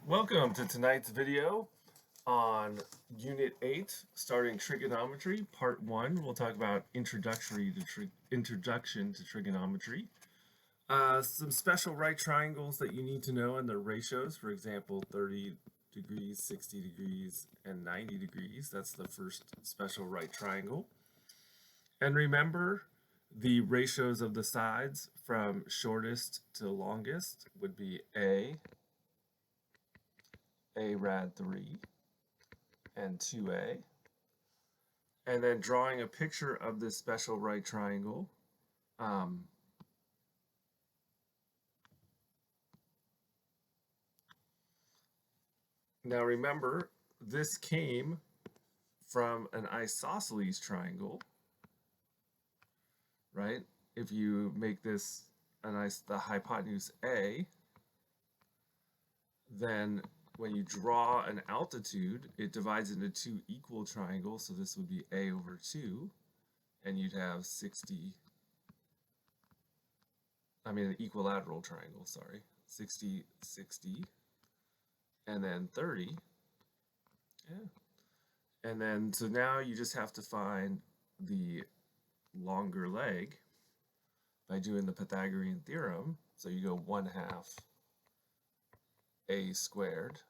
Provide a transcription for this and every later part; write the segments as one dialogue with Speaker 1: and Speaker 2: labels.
Speaker 1: Welcome to tonight's video on Unit 8, starting Trigonometry, Part 1. We'll talk about Introduction to Trigonometry. Some special right triangles that you need to know and their ratios, for example, 30 degrees, 60 degrees, and 90 degrees. That's the first special right triangle. And remember, the ratios of the sides from shortest to longest would be A rad 3, and 2A. And then drawing a picture of this special right triangle. Now remember, this came from an isosceles triangle, right? If you make this the hypotenuse A, then when you draw an altitude, it divides into two equal triangles, so this would be A over 2, and you'd have an equilateral triangle, sorry, 60, 60, and then 30, yeah. And then, so now you just have to find the longer leg by doing the Pythagorean theorem. So you go 1/2 a squared,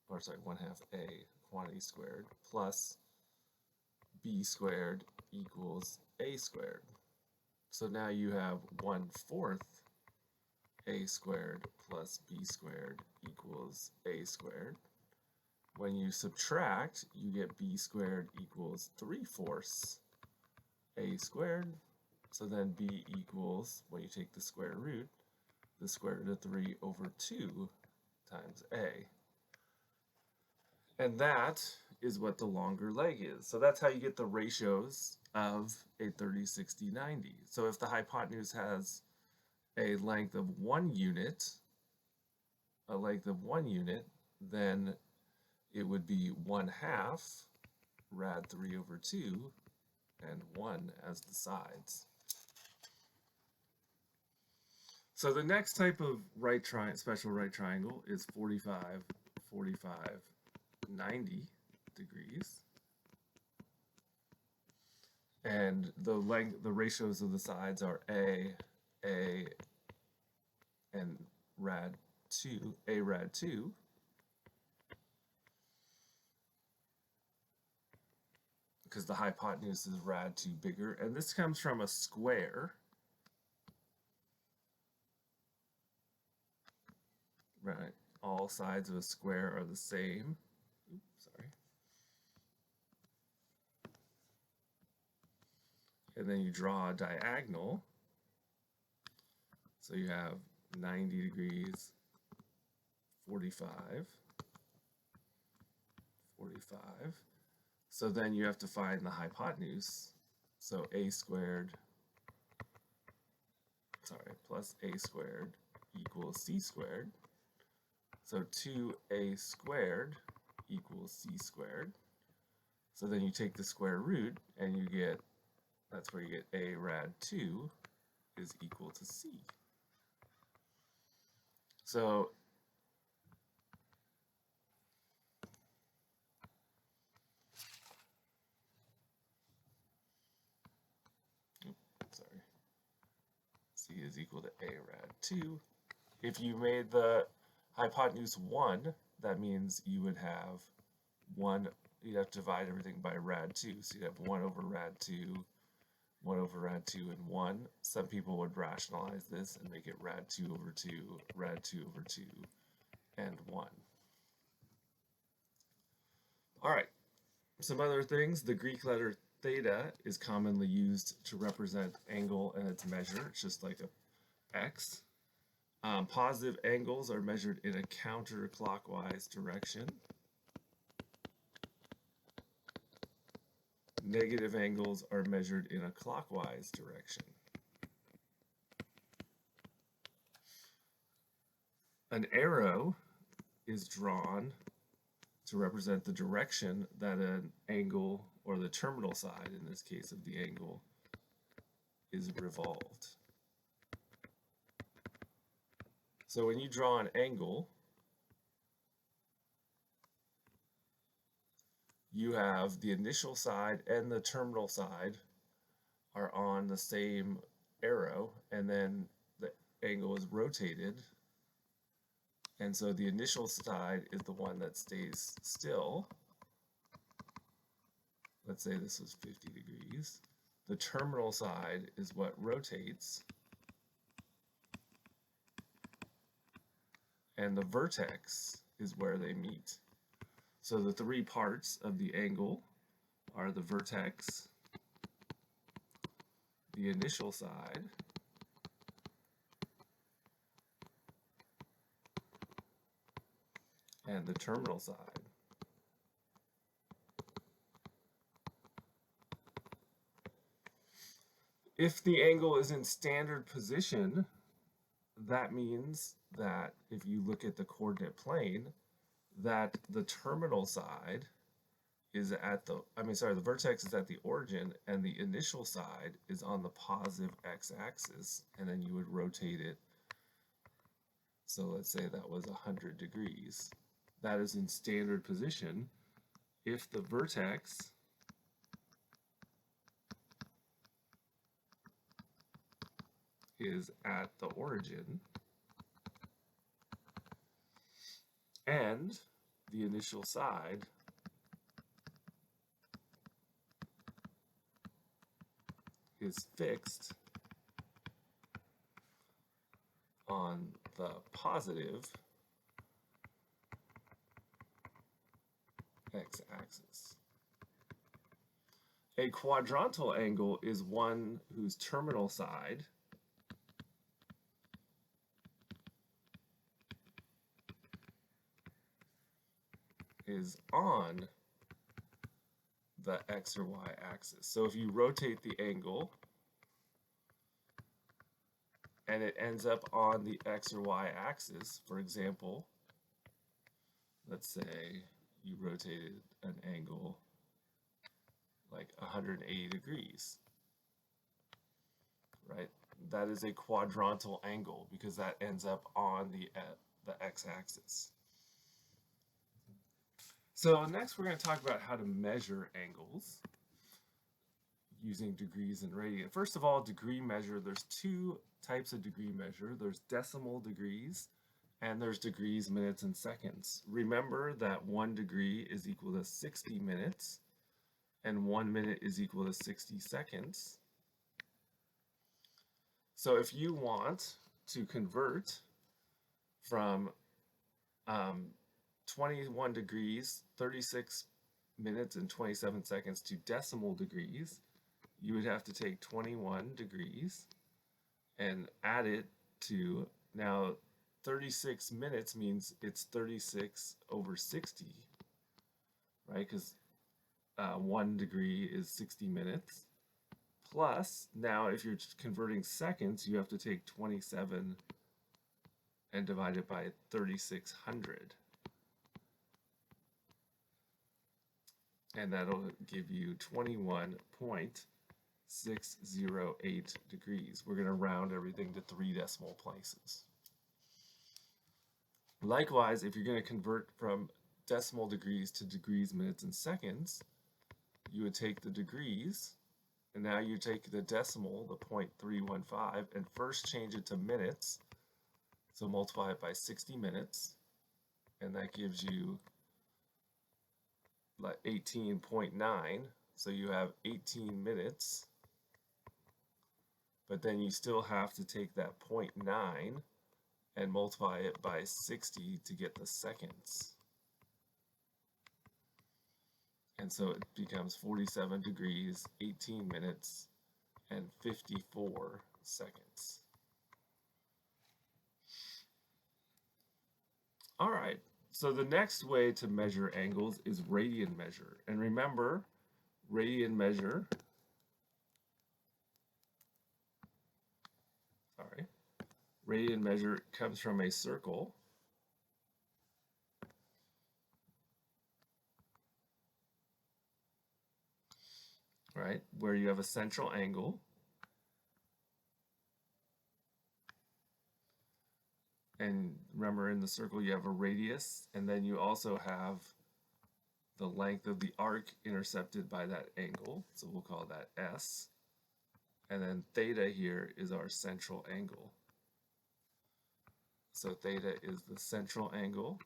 Speaker 1: or sorry, 1/2 a quantity squared plus b squared equals a squared. So now you have 1/4 a squared plus b squared equals a squared. When you subtract, you get b squared equals 3/4 a squared. So then b equals, when you take the square root of 3 over 2 times a. And that is what the longer leg is. So that's how you get the ratios of a 30, 60, 90. So if the hypotenuse has a length of 1 unit, then it would be 1/2 rad 3 over 2 and 1 as the sides. So the next type of special right triangle is 45, 45, 90 degrees. And the ratios of the sides are A, and rad 2, A rad 2. Because the hypotenuse is rad 2 bigger. And this comes from a square. Right, all sides of a square are the same. Oops, sorry. And then you draw a diagonal. So you have 90 degrees, 45, 45. So then you have to find the hypotenuse. So a squared, plus a squared equals c squared. So 2a squared equals c squared. So then you take the square root and you get, that's where you get a rad 2 is equal to c. So c is equal to a rad 2. If you made the hypotenuse 1, that means you would have you'd have to divide everything by rad 2. So you'd have 1 over rad 2, 1 over rad 2, and 1. Some people would rationalize this and make it rad 2 over 2, rad 2 over 2, and 1. Alright, some other things. The Greek letter theta is commonly used to represent angle and its measure. It's just like a x. Positive angles are measured in a counterclockwise direction. Negative angles are measured in a clockwise direction. An arrow is drawn to represent the direction that an angle, or the terminal side in this case of the angle, is revolved. So when you draw an angle, you have the initial side and the terminal side are on the same arrow, and then the angle is rotated, and so the initial side is the one that stays still. Let's say this is 50 degrees. The terminal side is what rotates, and the vertex is where they meet. So the three parts of the angle are the vertex, the initial side, and the terminal side. If the angle is in standard position, that means that if you look at the coordinate plane, that the terminal side is at the, the vertex is at the origin, and the initial side is on the positive x-axis, and then you would rotate it. So let's say that was 100 degrees. That is in standard position. If the vertex is at the origin and the initial side is fixed on the positive x-axis. A quadrantal angle is one whose terminal side is on the x or y axis. So if you rotate the angle and it ends up on the x or y axis, for example, let's say you rotated an angle like 180 degrees, right? That is a quadrantal angle because that ends up on the x-axis. So next we're going to talk about how to measure angles using degrees and radians. First of all, degree measure, there's two types of degree measure. There's decimal degrees and there's degrees, minutes, and seconds. Remember that 1 degree is equal to 60 minutes and 1 minute is equal to 60 seconds. So if you want to convert from 21 degrees, 36 minutes, and 27 seconds to decimal degrees, you would have to take 21 degrees and add it to, now 36 minutes means it's 36 over 60, right? Because 1 degree is 60 minutes. Plus, now if you're converting seconds, you have to take 27 and divide it by 3600. And that'll give you 21.608 degrees. We're going to round everything to 3 decimal places. Likewise, if you're going to convert from decimal degrees to degrees, minutes, and seconds, you would take the degrees, and now you take the decimal, the 0.315, and first change it to minutes. So multiply it by 60 minutes, and that gives you like 18.9. So you have 18 minutes, but then you still have to take that 0.9 and multiply it by 60 to get the seconds. And so it becomes 47 degrees, 18 minutes, and 54 seconds. All right, so the next way to measure angles is radian measure. And remember, radian measure, radian measure comes from a circle. Right, where you have a central angle, and remember in the circle you have a radius, and then you also have the length of the arc intercepted by that angle, so we'll call that S. And then theta here is our central angle. So theta is the central angle.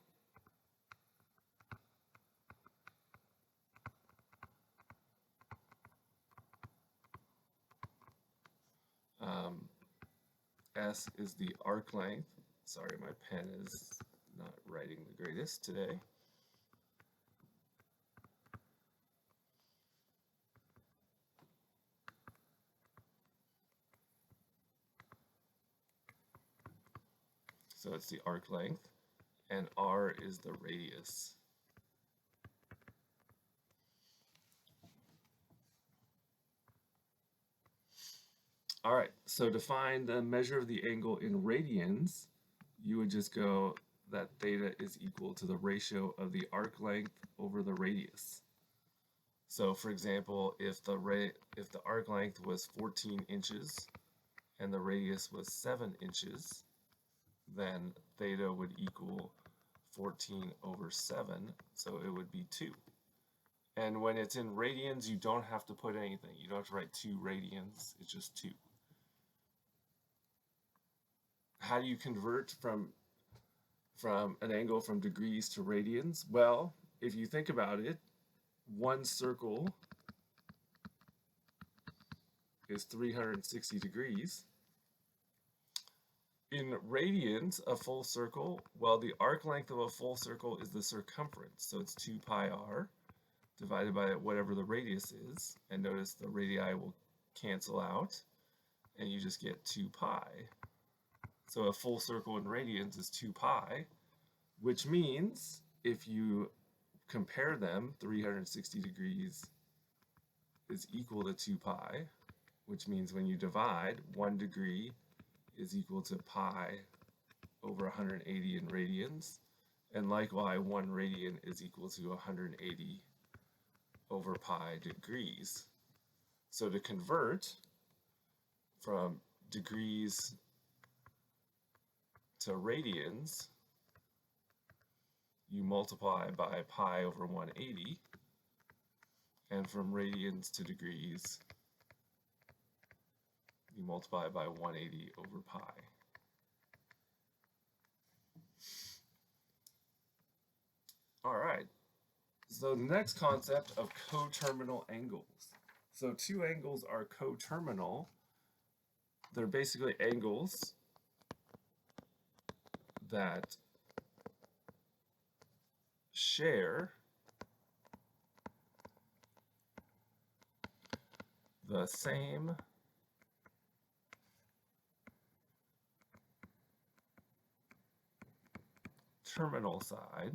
Speaker 1: S is the arc length. Sorry, my pen is not writing the greatest today. So it's the arc length, and R is the radius. All right, so to find the measure of the angle in radians, you would just go that theta is equal to the ratio of the arc length over the radius. So for example, if the arc length was 14 inches and the radius was 7 inches, then theta would equal 14 over 7, so it would be 2. And when it's in radians, you don't have to put anything. You don't have to write 2 radians, it's just 2. How do you convert from an angle from degrees to radians? Well, if you think about it, one circle is 360 degrees. In radians, a full circle, well, the arc length of a full circle is the circumference, so it's 2 pi r divided by whatever the radius is, and notice the radii will cancel out, and you just get 2 pi. So a full circle in radians is 2 pi, which means if you compare them, 360 degrees is equal to 2 pi, which means when you divide, 1 degree is equal to pi over 180 in radians, and likewise 1 radian is equal to 180 over pi degrees. So to convert from degrees to radians, you multiply by pi over 180, and from radians to degrees, you multiply by 180 over pi. All right, so the next concept of coterminal angles. So two angles are coterminal. They're basically angles that share the same terminal side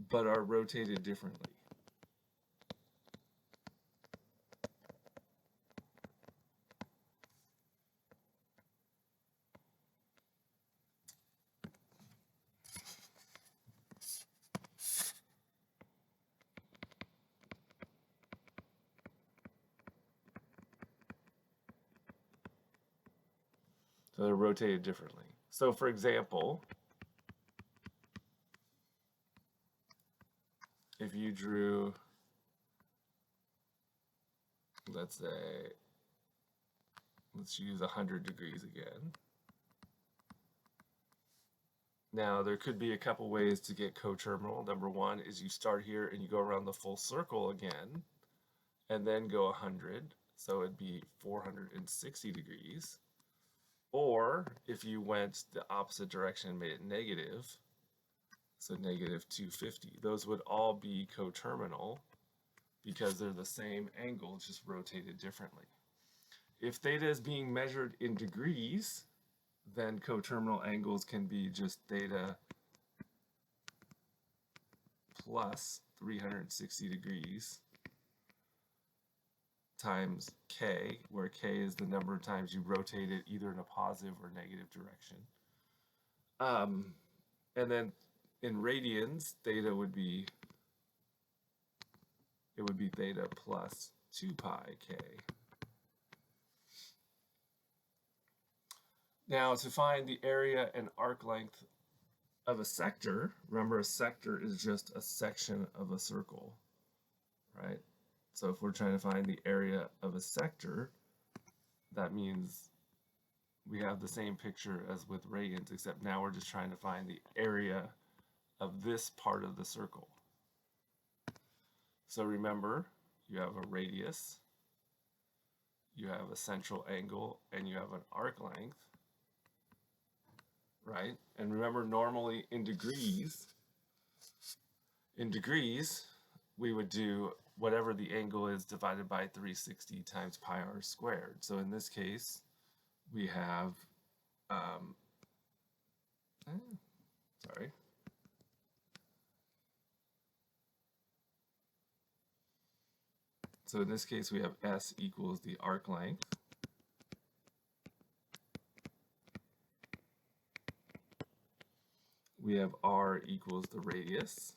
Speaker 1: but are rotated differently. So they're rotated differently. So for example, if you drew, let's use 100 degrees again. Now there could be a couple ways to get coterminal. Number one is you start here and you go around the full circle again and then go 100. So it'd be 460 degrees. Or if you went the opposite direction and made it negative, so negative 250, those would all be coterminal because they're the same angle, just rotated differently. If theta is being measured in degrees, then coterminal angles can be just theta plus 360 degrees times k, where k is the number of times you rotate it either in a positive or negative direction. And then in radians, theta would be, theta plus 2 pi k. Now, to find the area and arc length of a sector, remember a sector is just a section of a circle, right? So if we're trying to find the area of a sector, that means we have the same picture as with radians, except now we're just trying to find the area of this part of the circle. So remember, you have a radius, you have a central angle, and you have an arc length, right? And remember, normally in degrees, we would do whatever the angle is divided by 360 times pi r squared. So in this case, we have, sorry. So in this case, we have S equals the arc length. We have R equals the radius.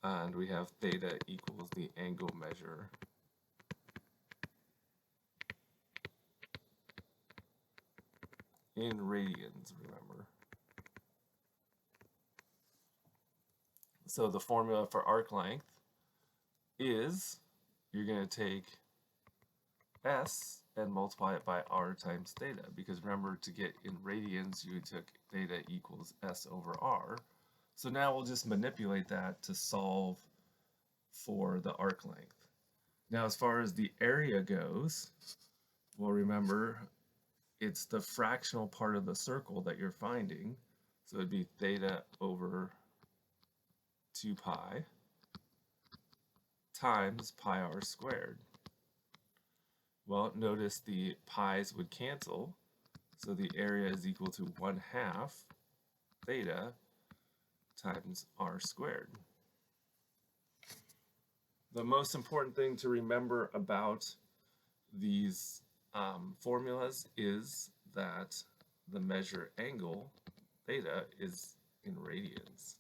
Speaker 1: And we have theta equals the angle measure. In radians, remember. So the formula for arc length is you're going to take S and multiply it by R times theta, because remember, to get in radians, you took theta equals S over R. So now we'll just manipulate that to solve for the arc length. Now, as far as the area goes, well, remember, it's the fractional part of the circle that you're finding. So it'd be theta over 2 pi times pi r squared. Well, notice the pi's would cancel, so the area is equal to 1/2 theta times r squared. The most important thing to remember about these formulas is that the measure angle, theta, is in radians.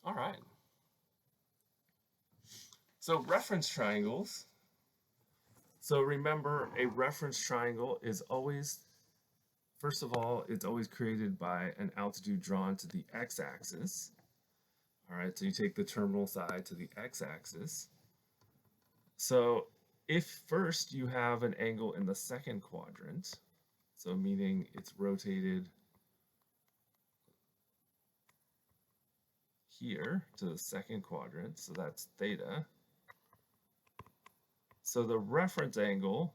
Speaker 1: All right. So reference triangles. So remember, a reference triangle is always, first of all, it's always created by an altitude drawn to the x-axis. All right, so you take the terminal side to the x-axis. So if first you have an angle in the second quadrant, so meaning it's rotated here to the second quadrant, so that's theta. So the reference angle,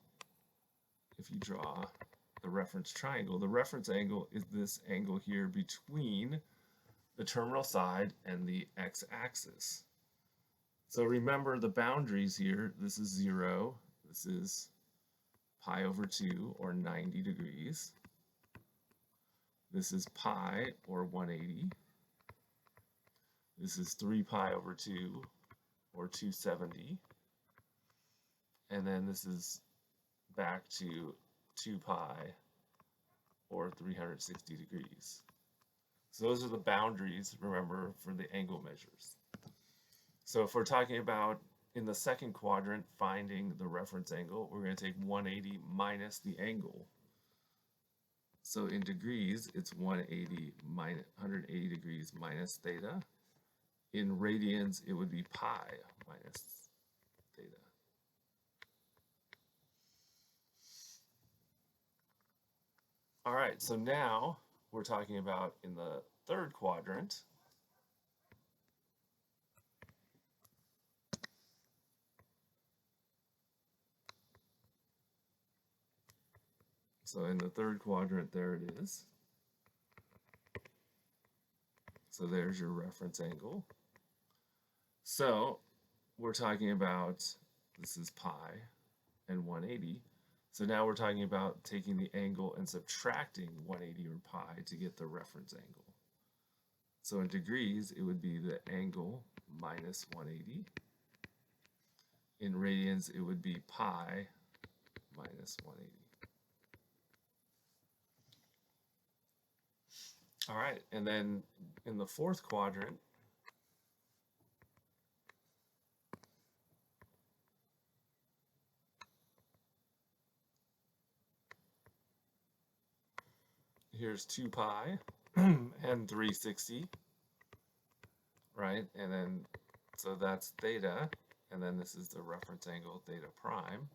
Speaker 1: if you draw the reference triangle, the reference angle is this angle here between the terminal side and the x-axis. So remember the boundaries here, this is 0, this is pi over 2, or 90 degrees. This is pi, or 180. This is 3 pi over 2, or 270. And then this is back to 2 pi, or 360 degrees. So those are the boundaries, remember, for the angle measures. So if we're talking about in the second quadrant finding the reference angle, we're going to take 180 minus the angle. So in degrees, it's 180 degrees minus theta. In radians, it would be pi minus theta. All right, so now we're talking about in the third quadrant. So in the third quadrant, there it is. So there's your reference angle. So we're talking about, this is pi and 180. So now we're talking about taking the angle and subtracting 180 or pi to get the reference angle. So in degrees, it would be the angle minus 180. In radians, it would be pi minus 180. All right, and then in the fourth quadrant, here's 2 pi and 360, right? And then, so that's theta, and then this is the reference angle, theta prime.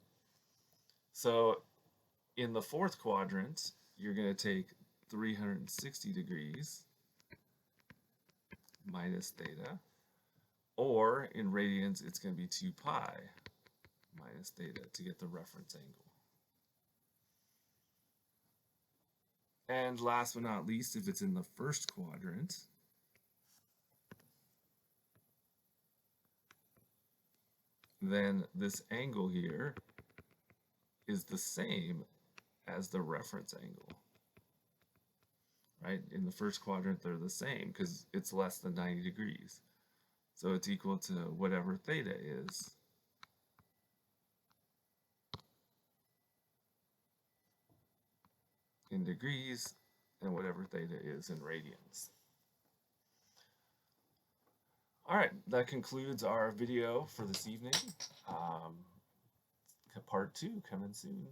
Speaker 1: So in the fourth quadrant, you're going to take 360 degrees minus theta, or in radians, it's going to be 2 pi minus theta to get the reference angle. And last but not least, if it's in the first quadrant, then this angle here is the same as the reference angle, right? In the first quadrant, they're the same because it's less than 90 degrees. So it's equal to whatever theta is in degrees and whatever theta is in radians. All right, that concludes our video for this evening. Part 2 coming soon.